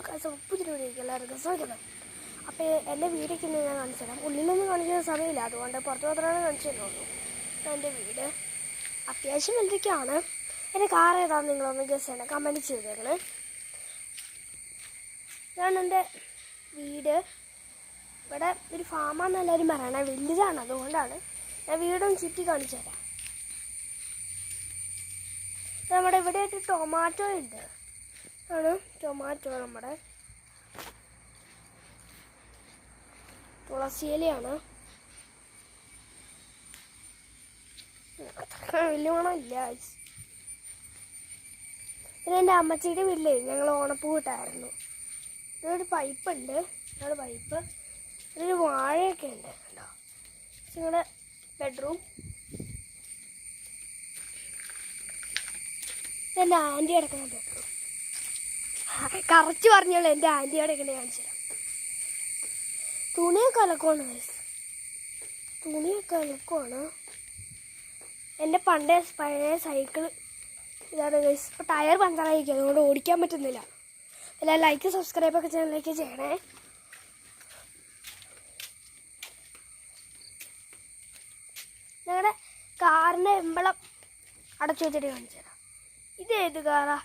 Hello പുതിയൊരു വീഡിയോയ്ക്ക് എല്ലാവർക്കും സ്വാഗതം. അപ്പോൾ എൻ്റെ വീടൊക്കെ ഇന്ന് ഞാൻ കാണിച്ചു തരാം. ഉള്ളിലൊന്നും കാണിക്കുന്ന സമയമില്ല, അതുകൊണ്ട് പുറത്ത് മാത്രമാണ് കാണിച്ചു തരുള്ളൂ. എൻ്റെ വീട് അത്യാവശ്യം വലുതൊക്കെയാണ്. എൻ്റെ കാർ ഏതാണെന്ന് നിങ്ങളൊന്ന് ജസ്റ്റ് തന്നെ കമൻറ്റ് ചെയ്തേക്കണേ. ഇതാണ് എൻ്റെ വീട്. ഇവിടെ ഒരു ഫാമാണെന്ന് എല്ലാവരും പറയണേ, വലുതാണ്. അതുകൊണ്ടാണ് ഞാൻ വീടൊന്ന് ചുറ്റി കാണിച്ചു തരാം. നമ്മുടെ ഇവിടെ ഒരു ടൊമാറ്റോ ഉണ്ട്. ആണ് ടൊമാറ്റോ. നമ്മുടെ തുളസിയിലയാണ്. അത്ര വലിയ മണമില്ല. പിന്നെ എൻ്റെ അമ്മച്ചിയുടെ വീട്ടിലേ ഞങ്ങൾ ഓണപ്പൂ ഇട്ടായിരുന്നു. ഇതൊരു പൈപ്പുണ്ട്, ഞങ്ങളുടെ പൈപ്പ്. ഇതൊരു വാഴയൊക്കെ ഉണ്ട് കേട്ടോ. ഞങ്ങളുടെ ബെഡ്റൂം. ഇതെൻ്റെ ആൻറ്റി കിടക്കുന്ന ബെഡ്റൂം. കറച്ച് പറഞ്ഞോളൂ, എൻ്റെ ആൻറ്റിയോടെ ഇങ്ങനെ കാണിച്ചു തരാം. തുണിയൊക്കെ അലക്കുവാണ് ഗൈസ്, തുണിയൊക്കെ അലക്കുവാണ്. എൻ്റെ പഴയ സൈക്കിള് ഇതാണ് ഗൈസ്. ഇപ്പോൾ ടയർ പഞ്ചറായിരിക്കും, അതുകൊണ്ട് ഓടിക്കാൻ പറ്റുന്നില്ല. എല്ലാം ലൈക്ക് സബ്സ്ക്രൈബൊക്കെ ചാനലിലേക്ക് ചെയ്യണേ. ഞങ്ങളുടെ കാറിൻ്റെ എമ്പളം അടച്ചു വെച്ചിട്ട് കാണിച്ചു തരാം. ഇത് ഏത് കാറാ?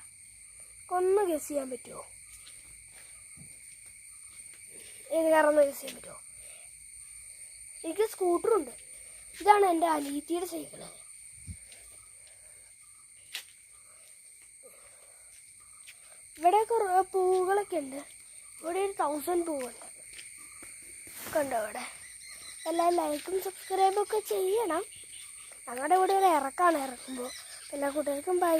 ഒന്ന് ഗസ് ചെയ്യാൻ പറ്റുമോ? ഏത് കാറൊന്ന് ഗസ് ചെയ്യാൻ പറ്റുമോ? എനിക്ക് സ്കൂട്ടറുണ്ട്. ഇതാണ് എൻ്റെ അനീത്തിയുടെ സൈക്കിള്. ഇവിടെയൊക്കെ പൂവുകളൊക്കെ ഉണ്ട്. ഇവിടെ ഒരു 1000 പൂവുണ്ട്. കണ്ടോ ഇവിടെ? എല്ലാവരും ലൈക്കും സബ്സ്ക്രൈബൊക്കെ ചെയ്യണം. ഞങ്ങളുടെ ഇവിടെ ഒരു ഇറക്കാണ്. ഇറക്കുമ്പോൾ എല്ലാ കൂട്ടുകാർക്കും ബൈ.